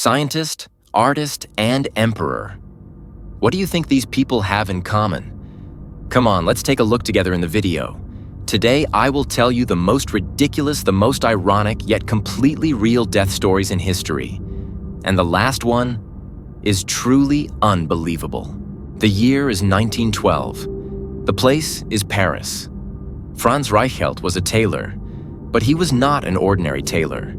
Scientist, artist, and emperor. What do you think these people have in common? Come on, let's take a look together in the video. Today, I will tell you the most ridiculous, the most ironic, yet completely real death stories in history. And the last one is truly unbelievable. The year is 1912. The place is Paris. Franz Reichelt was a tailor, but he was not an ordinary tailor.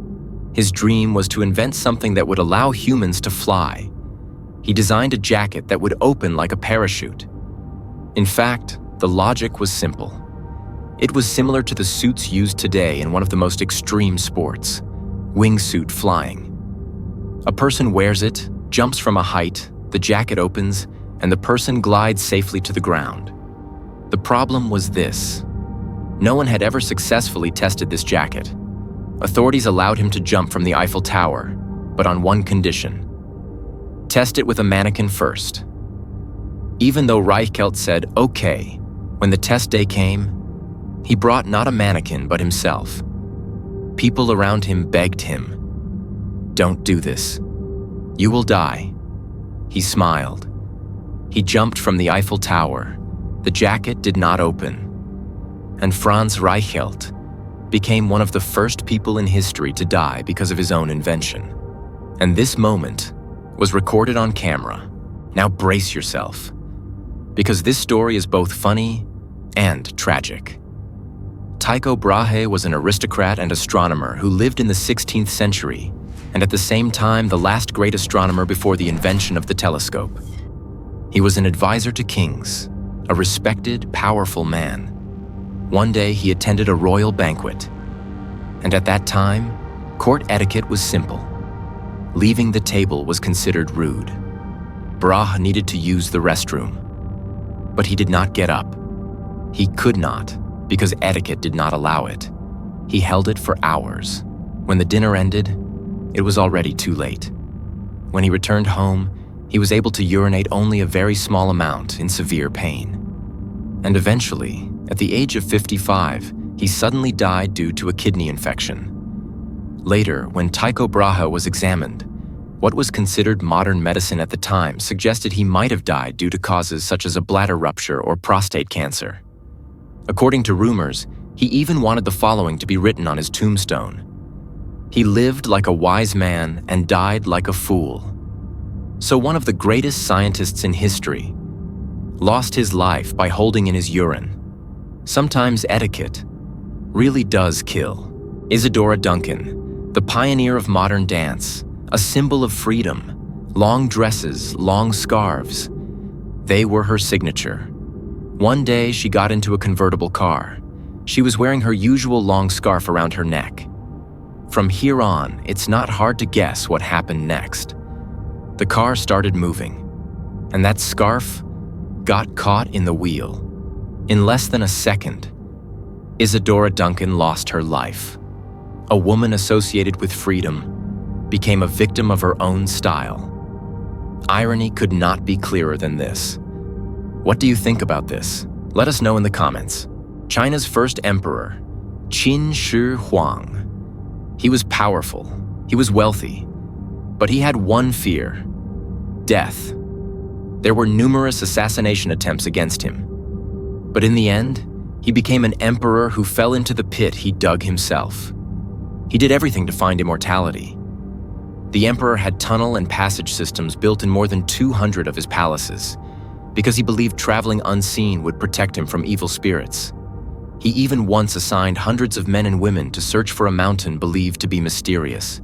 His dream was to invent something that would allow humans to fly. He designed a jacket that would open like a parachute. In fact, the logic was simple. It was similar to the suits used today in one of the most extreme sports, wingsuit flying. A person wears it, jumps from a height, the jacket opens, and the person glides safely to the ground. The problem was this. No one had ever successfully tested this jacket. Authorities allowed him to jump from the Eiffel Tower, but on one condition. Test it with a mannequin first. Even though Reichelt said, okay, when the test day came, he brought not a mannequin but himself. People around him begged him, "Don't do this. You will die." He smiled. He jumped from the Eiffel Tower. The jacket did not open. And Franz Reichelt became one of the first people in history to die because of his own invention. And this moment was recorded on camera. Now brace yourself, because this story is both funny and tragic. Tycho Brahe was an aristocrat and astronomer who lived in the 16th century, and at the same time the last great astronomer before the invention of the telescope. He was an advisor to kings, a respected, powerful man. One day he attended a royal banquet, and at that time, court etiquette was simple. Leaving the table was considered rude. Brahe needed to use the restroom, but he did not get up. He could not, because etiquette did not allow it. He held it for hours. When the dinner ended, it was already too late. When he returned home, he was able to urinate only a very small amount in severe pain. And eventually, at the age of 55, he suddenly died due to a kidney infection. Later, when Tycho Brahe was examined, what was considered modern medicine at the time suggested he might have died due to causes such as a bladder rupture or prostate cancer. According to rumors, he even wanted the following to be written on his tombstone: "He lived like a wise man and died like a fool." So one of the greatest scientists in history lost his life by holding in his urine. Sometimes etiquette really does kill. Isadora Duncan, the pioneer of modern dance, a symbol of freedom, long dresses, long scarves. They were her signature. One day, she got into a convertible car. She was wearing her usual long scarf around her neck. From here on, it's not hard to guess what happened next. The car started moving, and that scarf got caught in the wheel. In less than a second, Isadora Duncan lost her life. A woman associated with freedom became a victim of her own style. Irony could not be clearer than this. What do you think about this? Let us know in the comments. China's first emperor, Qin Shi Huang. He was powerful, he was wealthy, but he had one fear: death. There were numerous assassination attempts against him. But in the end, he became an emperor who fell into the pit he dug himself. He did everything to find immortality. The emperor had tunnel and passage systems built in more than 200 of his palaces, because he believed traveling unseen would protect him from evil spirits. He even once assigned hundreds of men and women to search for a mountain believed to be mysterious.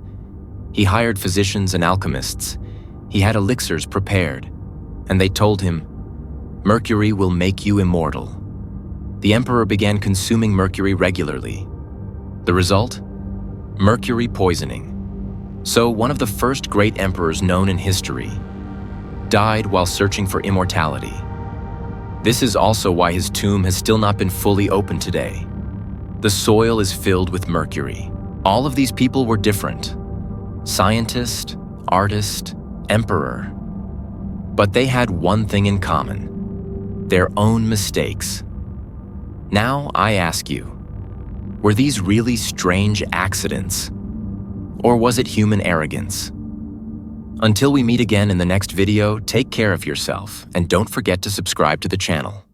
He hired physicians and alchemists. He had elixirs prepared, and they told him, "Mercury will make you immortal." The emperor began consuming mercury regularly. The result? Mercury poisoning. So one of the first great emperors known in history died while searching for immortality. This is also why his tomb has still not been fully opened today. The soil is filled with mercury. All of these people were different: scientist, artist, emperor. But they had one thing in common: their own mistakes. Now I ask you, were these really strange accidents? Or was it human arrogance? Until we meet again in the next video, take care of yourself and don't forget to subscribe to the channel.